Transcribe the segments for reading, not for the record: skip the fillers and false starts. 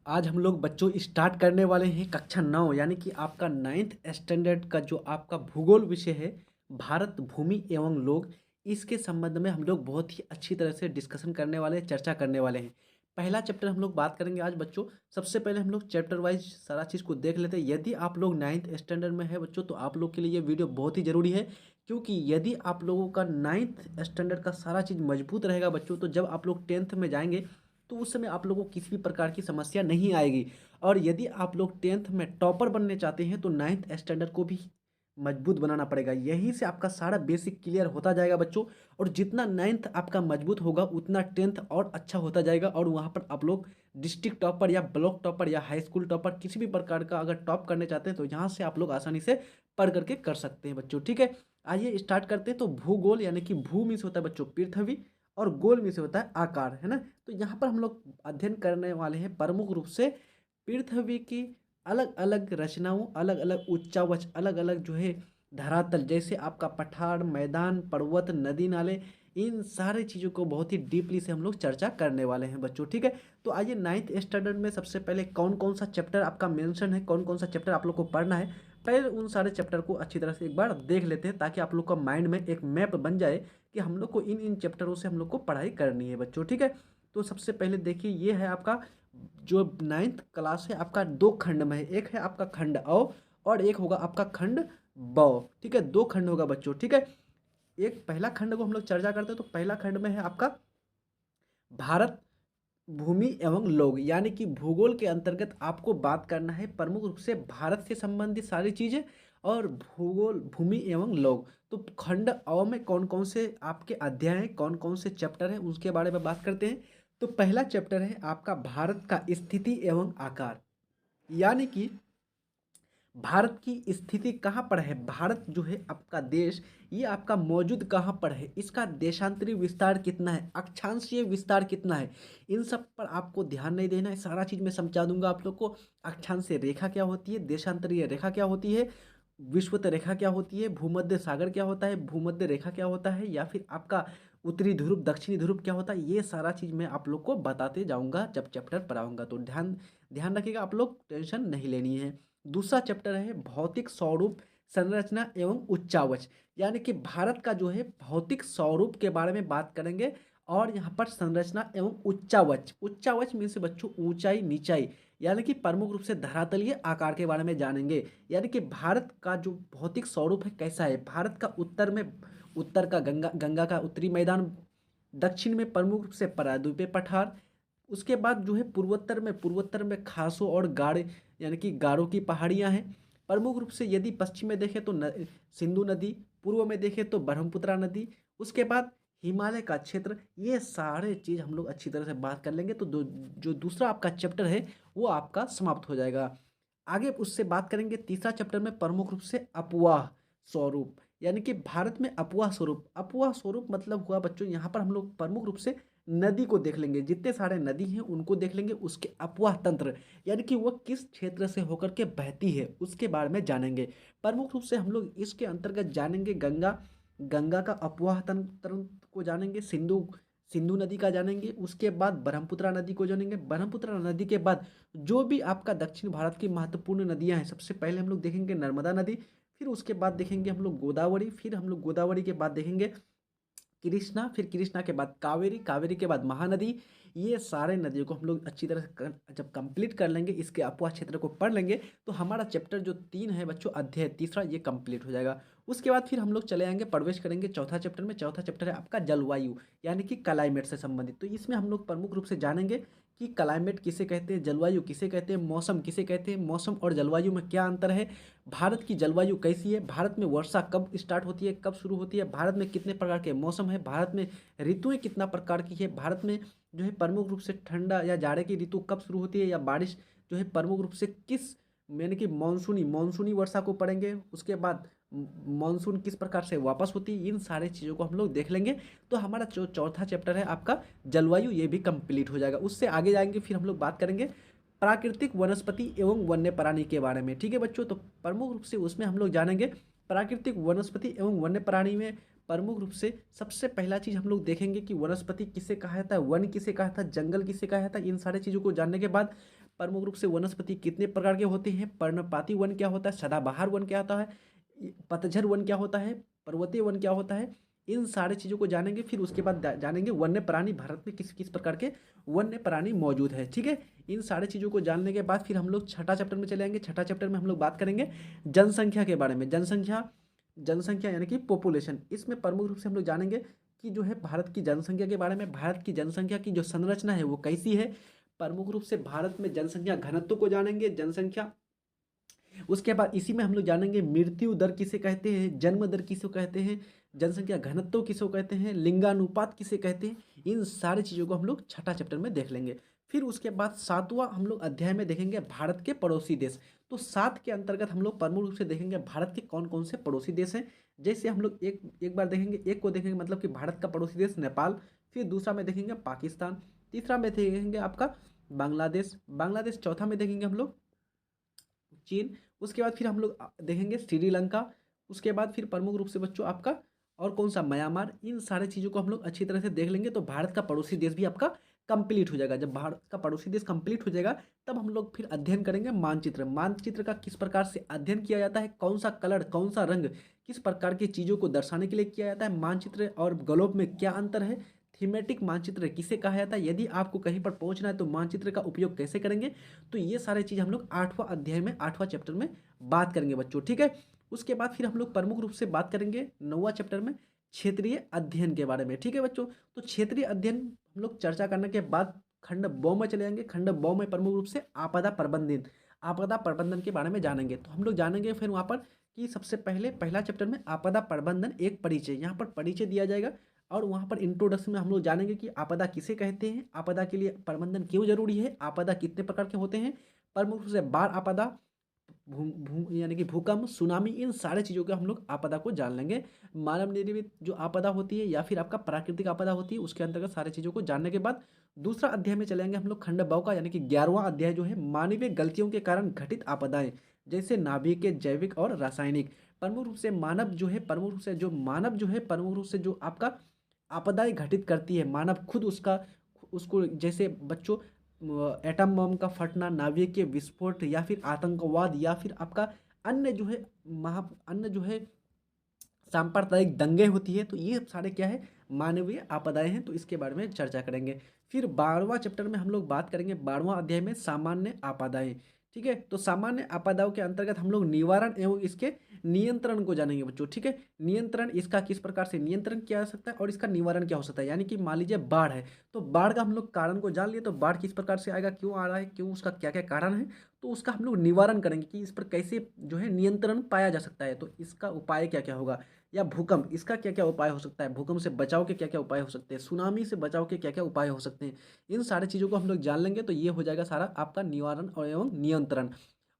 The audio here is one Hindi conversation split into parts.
आज हम लोग बच्चों स्टार्ट करने वाले हैं कक्षा 9 यानी कि आपका 9th स्टैंडर्ड का जो आपका भूगोल विषय है भारत भूमि एवं लोग। इसके संबंध में हम लोग बहुत ही अच्छी तरह से डिस्कशन करने वाले हैं, चर्चा करने वाले हैं। पहला चैप्टर हम लोग बात करेंगे आज बच्चों। सबसे पहले हम लोग चैप्टर वाइज सारा चीज़ को देख लेते हैं। यदि आप लोग 9th स्टैंडर्ड में है बच्चों तो आप लोग के लिए ये वीडियो बहुत ही ज़रूरी है, क्योंकि यदि आप लोगों का 9th स्टैंडर्ड का सारा चीज़ मजबूत रहेगा बच्चों तो जब आप लोग 10th में जाएंगे तो उस समय आप लोगों को किसी भी प्रकार की समस्या नहीं आएगी। और यदि आप लोग 10th में टॉपर बनने चाहते हैं तो 9th स्टैंडर्ड को भी मजबूत बनाना पड़ेगा। यहीं से आपका सारा बेसिक क्लियर होता जाएगा बच्चों। और जितना 9th आपका मजबूत होगा उतना 10th और अच्छा होता जाएगा, और वहाँ पर आप लोग डिस्ट्रिक्ट टॉपर या ब्लॉक टॉपर या हाई स्कूल टॉपर किसी भी प्रकार का अगर टॉप करने चाहते हैं तो यहाँ से आप लोग आसानी से पढ़ करके कर सकते हैं बच्चों। ठीक है, आइए स्टार्ट करते हैं। तो भूगोल यानी कि भू में से होता है बच्चों पृथ्वी, और गोल में से होता है आकार, है ना। तो यहाँ पर हम लोग अध्ययन करने वाले हैं प्रमुख रूप से पृथ्वी की अलग अलग रचनाओं, अलग अलग उच्चावच, अलग अलग जो है धरातल, जैसे आपका पठार, मैदान, पर्वत, नदी नाले, इन सारे चीज़ों को बहुत ही डीपली से हम लोग चर्चा करने वाले हैं बच्चों। ठीक है, तो आइए 9th स्टैंडर्ड में सबसे पहले कौन कौन सा चैप्टर आपका मेंशन है, कौन कौन सा चैप्टर आप लोग को पढ़ना है, पहले उन सारे चैप्टर को अच्छी तरह से एक बार देख लेते हैं, ताकि आप लोग का माइंड में एक मैप बन जाए कि हम लोग को इन इन चैप्टरों से हम लोग को पढ़ाई करनी है बच्चों। ठीक है, तो सबसे पहले देखिए ये है आपका जो 9th क्लास है आपका दो खंड में है। एक है आपका खंड अ और एक होगा आपका खंड ब। ठीक है, दो खंड होगा बच्चों। ठीक है, एक पहला खंड को हम लोग चर्चा करते हैं तो पहला खंड में है आपका भारत भूमि एवं लोग, यानी कि भूगोल के अंतर्गत आपको बात करना है प्रमुख रूप से भारत से संबंधित सारी चीजें और भूगोल भूमि एवं लोग। तो खंड अ में कौन कौन से आपके अध्याय हैं, कौन कौन से चैप्टर हैं, उसके बारे में बात करते हैं। तो पहला चैप्टर है आपका भारत का स्थिति एवं आकार, यानी कि भारत की स्थिति कहाँ पर है, भारत जो है आपका देश, ये आपका मौजूद कहाँ पर है, इसका देशांतरी विस्तार कितना है, अक्षांशीय विस्तार कितना है, इन सब पर आपको ध्यान नहीं देना है। सारा चीज़ मैं समझा दूंगा आप लोग को। अक्षांशीय रेखा क्या होती है, देशांतरीय रेखा क्या होती है, विषुवत रेखा क्या होती है, भूमध्य सागर क्या होता है, भूमध्य रेखा क्या होता है, या फिर आपका उत्तरी ध्रुव दक्षिणी ध्रुव क्या होता है, ये सारा चीज़ मैं आप लोग को बताते जाऊंगा जब चैप्टर पढ़ाऊंगा। तो ध्यान ध्यान रखिएगा, आप लोग टेंशन नहीं लेनी है। दूसरा चैप्टर है भौतिक स्वरूप, संरचना एवं उच्चावच, यानी कि भारत का जो है भौतिक स्वरूप के बारे में बात करेंगे। और यहाँ पर संरचना एवं उच्चावच, उच्चावच में से बच्चों ऊंचाई नीचाई, यानी कि प्रमुख रूप से धरातलीय आकार के बारे में जानेंगे। यानी कि भारत का जो भौतिक स्वरूप है कैसा है, भारत का उत्तर में उत्तर का गंगा गंगा का उत्तरी मैदान, दक्षिण में प्रमुख रूप से प्रायद्वीपीय पठार, उसके बाद जो है पूर्वोत्तर में खासों और गाढ़ यानी कि गारो की पहाड़ियाँ हैं। प्रमुख रूप से यदि पश्चिम में देखें तो सिंधु नदी, पूर्व में देखें तो ब्रह्मपुत्रा नदी, उसके बाद हिमालय का क्षेत्र, ये सारे चीज़ हम लोग अच्छी तरह से बात कर लेंगे। तो जो दूसरा आपका चैप्टर है वो आपका समाप्त हो जाएगा। आगे उससे बात करेंगे तीसरा चैप्टर में प्रमुख रूप से अपवाह स्वरूप, यानी कि भारत में अपवाह स्वरूप, अपवाह स्वरूप मतलब हुआ बच्चों यहाँ पर हम लोग प्रमुख रूप से नदी को देख लेंगे, जितने सारे नदी हैं उनको देख लेंगे, उसके अपवाह तंत्र यानी कि वह किस क्षेत्र से होकर के बहती है उसके बारे में जानेंगे। प्रमुख रूप से हम लोग इसके अंतर्गत जानेंगे गंगा, गंगा का अपवाह तंत्र को जानेंगे, सिंधु सिंधु नदी का जानेंगे, उसके बाद ब्रह्मपुत्रा नदी को जानेंगे। ब्रह्मपुत्रा नदी के बाद जो भी आपका दक्षिण भारत की महत्वपूर्ण नदियां हैं, सबसे पहले हम लोग देखेंगे नर्मदा नदी, फिर उसके बाद देखेंगे हम लोग गोदावरी, फिर हम लोग गोदावरी के बाद देखेंगे कृष्णा, फिर कृष्णा के बाद कावेरी, कावेरी के बाद महानदी। ये सारे नदियों को हम लोग अच्छी तरह से जब कंप्लीट कर लेंगे, इसके अपवाह क्षेत्र को पढ़ लेंगे, तो हमारा चैप्टर जो 3 है बच्चों, अध्याय तीसरा, ये कंप्लीट हो जाएगा। उसके बाद फिर हम लोग चले आएंगे, प्रवेश करेंगे चौथा चैप्टर में। चौथा चैप्टर है आपका जलवायु, यानी कि क्लाइमेट से संबंधित। तो इसमें हम लोग प्रमुख रूप से जानेंगे कि क्लाइमेट किसे कहते हैं, जलवायु किसे कहते हैं, मौसम किसे कहते हैं, मौसम और जलवायु में क्या अंतर है, भारत की जलवायु कैसी है, भारत में वर्षा कब स्टार्ट होती है, कब शुरू होती है, भारत में कितने प्रकार के मौसम है, भारत में ऋतुएं कितना प्रकार की है, भारत में जो है प्रमुख रूप से ठंडा या जाड़े की ऋतु कब शुरू होती है, या बारिश जो है प्रमुख रूप से किस यानी कि मानसूनी मानसूनी वर्षा को पढ़ेंगे। उसके बाद मानसून किस प्रकार से वापस होती है, इन सारे चीज़ों को हम लोग देख लेंगे। तो हमारा जो चौथा चैप्टर है आपका जलवायु, ये भी कंप्लीट हो जाएगा। उससे आगे जाएंगे फिर हम लोग बात करेंगे प्राकृतिक वनस्पति एवं वन्य प्राणी के बारे में। ठीक है बच्चों, तो प्रमुख रूप से उसमें हम लोग जानेंगे प्राकृतिक वनस्पति एवं वन्य प्राणी में प्रमुख रूप से सबसे पहला चीज हम लोग देखेंगे कि वनस्पति किसे कहा जाता है, वन किसे कहा जाता है, जंगल किसे कहा जाता है। इन सारी चीज़ों को जानने के बाद प्रमुख रूप से वनस्पति कितने प्रकार के होते हैं, पर्णपाती वन क्या होता है, सदाबहार वन क्या होता है, पतझड़ वन क्या होता है, पर्वतीय वन क्या होता है, इन सारी चीज़ों को जानेंगे। फिर उसके बाद जानेंगे वन्य प्राणी भारत में किस किस प्रकार के वन्य प्राणी मौजूद है। ठीक है, इन सारी चीज़ों को जानने के बाद फिर हम लोग छठा चैप्टर में चले आएंगे। छठा चैप्टर में हम लोग बात करेंगे जनसंख्या के बारे में। जनसंख्या जनसंख्या यानी कि पॉपुलेशन, इसमें प्रमुख रूप से हम लोग जानेंगे कि जो है भारत की जनसंख्या के बारे में, भारत की जनसंख्या की जो संरचना है वो कैसी है। प्रमुख रूप से भारत में जनसंख्या घनत्व को जानेंगे, जनसंख्या। उसके बाद इसी में हम लोग जानेंगे मृत्यु दर किसे कहते हैं, जन्म दर किसे कहते हैं, जनसंख्या घनत्व किसे कहते हैं, लिंगानुपात किसे कहते हैं। इन सारी चीज़ों को हम लोग छठा चैप्टर में देख लेंगे। फिर उसके बाद सातवां हम लोग अध्याय में देखेंगे भारत के पड़ोसी देश। तो सात के अंतर्गत हम लोग प्रमुख रूप से देखेंगे भारत के कौन कौन से पड़ोसी देश हैं। जैसे हम लोग एक एक बार देखेंगे, एक को देखेंगे मतलब कि भारत का पड़ोसी देश नेपाल, फिर दूसरा में देखेंगे पाकिस्तान, तीसरा में देखेंगे आपका बांग्लादेश, चौथा में देखेंगे हम लोग चीन। उसके बाद फिर हम लोग देखेंगे श्रीलंका। उसके बाद फिर प्रमुख रूप से बच्चों आपका और कौन सा, म्यांमार। इन सारे चीज़ों को हम लोग अच्छी तरह से देख लेंगे तो भारत का पड़ोसी देश भी आपका कंप्लीट हो जाएगा। जब भारत का पड़ोसी देश कंप्लीट हो जाएगा तब हम लोग फिर अध्ययन करेंगे मानचित्र। मानचित्र का किस प्रकार से अध्ययन किया जाता है, कौन सा कलर, कौन सा रंग किस प्रकार की चीज़ों को दर्शाने के लिए किया जाता है, मानचित्र और ग्लोब में क्या अंतर है, थीमेटिक मानचित्र किसे कहा जाता है, यदि आपको कहीं पर पहुंचना है तो मानचित्र का उपयोग कैसे करेंगे। तो ये सारे चीज़ हम लोग आठवां अध्याय में, आठवां चैप्टर में बात करेंगे बच्चों। ठीक है, उसके बाद फिर हम लोग प्रमुख रूप से बात करेंगे नौवां चैप्टर में क्षेत्रीय अध्ययन के बारे में। ठीक है बच्चों, तो क्षेत्रीय अध्ययन हम लोग चर्चा करने के बाद खंड बौ में चले जाएंगे। खंड बौ में प्रमुख रूप से आपदा प्रबंधन, आपदा प्रबंधन के बारे में जानेंगे। तो हम लोग जानेंगे फिर वहाँ पर कि सबसे पहले पहला चैप्टर में आपदा प्रबंधन एक परिचय, यहाँ पर परिचय दिया जाएगा। और वहाँ पर इंट्रोडक्शन में हम लोग जानेंगे कि आपदा किसे कहते हैं, आपदा के लिए प्रबंधन क्यों जरूरी है, आपदा कितने प्रकार के होते हैं, प्रमुख रूप से बाढ़ आपदा, भू भू यानी कि भूकंप, सुनामी, इन सारे चीज़ों के हम लोग आपदा को जान लेंगे। मानव निर्मित जो आपदा होती है या फिर आपका प्राकृतिक आपदा होती है उसके अंतर्गत सारी चीज़ों को जानने के बाद दूसरा अध्याय में चलेंगे हम लोग खंड ब का, यानी कि 11वां अध्याय जो है मानवीय गलतियों के कारण घटित आपदाएं, जैसे नाभिकीय, जैविक और रासायनिक। प्रमुख रूप से मानव जो है, प्रमुख रूप से जो मानव जो है, प्रमुख रूप से जो आपका आपदाएं घटित करती है, मानव खुद उसका उसको, जैसे बच्चों एटम बम का फटना, नाभिकीय विस्फोट, या फिर आतंकवाद, या फिर आपका अन्य जो है अन्य जो है सांप्रदायिक दंगे होती है। तो ये सारे क्या है, मानवीय आपदाएं हैं। तो इसके बारे में चर्चा करेंगे। फिर 12वां चैप्टर में हम लोग बात करेंगे, 12वां अध्याय में सामान्य आपदाएं। ठीक है, तो सामान्य आपदाओं के अंतर्गत हम लोग निवारण एवं इसके नियंत्रण को जानेंगे बच्चों। ठीक है, नियंत्रण, इसका किस प्रकार से नियंत्रण किया जा सकता है और इसका निवारण क्या हो सकता है। यानी कि मान लीजिए बाढ़ है, तो बाढ़ का हम लोग कारण को जान लिए, तो बाढ़ किस प्रकार से आएगा, क्यों आ रहा है, क्यों, उसका क्या क्या कारण है, तो उसका हम लोग निवारण करेंगे कि इस पर कैसे जो है नियंत्रण पाया जा सकता है। तो इसका उपाय क्या क्या होगा, या भूकंप, इसका क्या क्या उपाय हो सकता है, भूकंप से बचाव के क्या क्या उपाय हो सकते हैं, सुनामी से बचाव के क्या क्या उपाय हो सकते हैं। इन सारी चीज़ों को हम लोग जान लेंगे तो ये हो जाएगा सारा आपका निवारण और एवं नियंत्रण।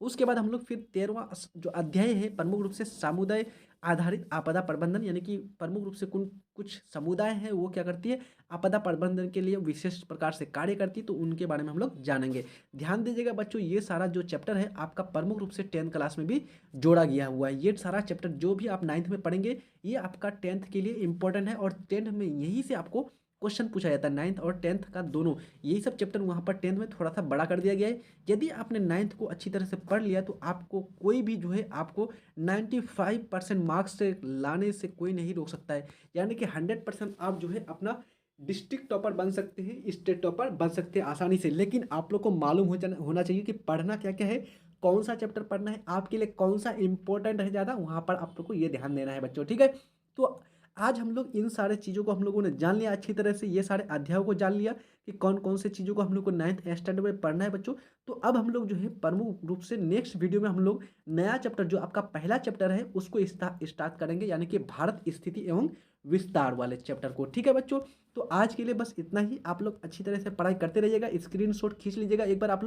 उसके बाद हम लोग फिर 13वां जो अध्याय है प्रमुख रूप से समुदाय आधारित आपदा प्रबंधन, यानी कि प्रमुख रूप से कुछ समुदाय हैं वो क्या करती है, आपदा प्रबंधन के लिए विशेष प्रकार से कार्य करती है। तो उनके बारे में हम लोग जानेंगे। ध्यान दीजिएगा बच्चों, ये सारा जो चैप्टर है आपका प्रमुख रूप से 10th क्लास में भी जोड़ा गया हुआ है। ये सारा चैप्टर जो भी आप 9th में पढ़ेंगे ये आपका 10th के लिए इंपॉर्टेंट है, और 10th में यहीं से आपको क्वेश्चन पूछा जाता है। 9th और 10th का दोनों, यही सब चैप्टर वहाँ पर 10th में थोड़ा सा बड़ा कर दिया गया है। यदि आपने 9th को अच्छी तरह से पढ़ लिया तो आपको कोई भी जो है आपको 95% मार्क्स से लाने से कोई नहीं रोक सकता है। यानी कि 100% आप जो है अपना डिस्ट्रिक्ट टॉपर बन सकते हैं, स्टेट टॉपर बन सकते हैं आसानी से। लेकिन आप लोग को मालूम होना चाहिए कि पढ़ना क्या क्या है, कौन सा चैप्टर पढ़ना है, आपके लिए कौन सा इंपॉर्टेंट है ज़्यादा, वहाँ पर आप लोग को ये ध्यान देना है बच्चों। ठीक है, तो आज हम लोग इन सारे चीज़ों को हम लोगों ने जान लिया अच्छी तरह से, ये सारे अध्यायों को जान लिया कि कौन कौन से चीज़ों को हम लोग को 9th स्टैंडर्ड में पढ़ना है बच्चों। तो अब हम लोग जो है प्रमुख रूप से नेक्स्ट वीडियो में हम लोग नया चैप्टर, जो आपका पहला चैप्टर है, उसको स्टार्ट करेंगे, यानी कि भारत स्थिति एवं विस्तार वाले चैप्टर को। ठीक है बच्चों, तो आज के लिए बस इतना ही। आप लोग अच्छी तरह से पढ़ाई करते रहिएगा, स्क्रीनशॉट खींच लीजिएगा एक बार। आप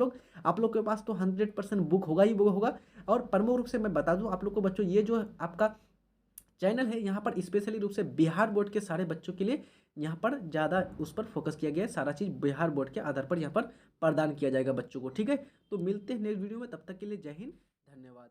लोग के पास तो 100% बुक होगा ही होगा। और प्रमुख रूप से मैं बता दूं आप लोग को बच्चों, ये जो आपका चैनल है यहाँ पर स्पेशली रूप से बिहार बोर्ड के सारे बच्चों के लिए यहाँ पर ज़्यादा उस पर फोकस किया गया है। सारा चीज़ बिहार बोर्ड के आधार पर यहाँ पर प्रदान किया जाएगा बच्चों को। ठीक है, तो मिलते हैं नेक्स्ट वीडियो में, तब तक के लिए जय हिंद, धन्यवाद।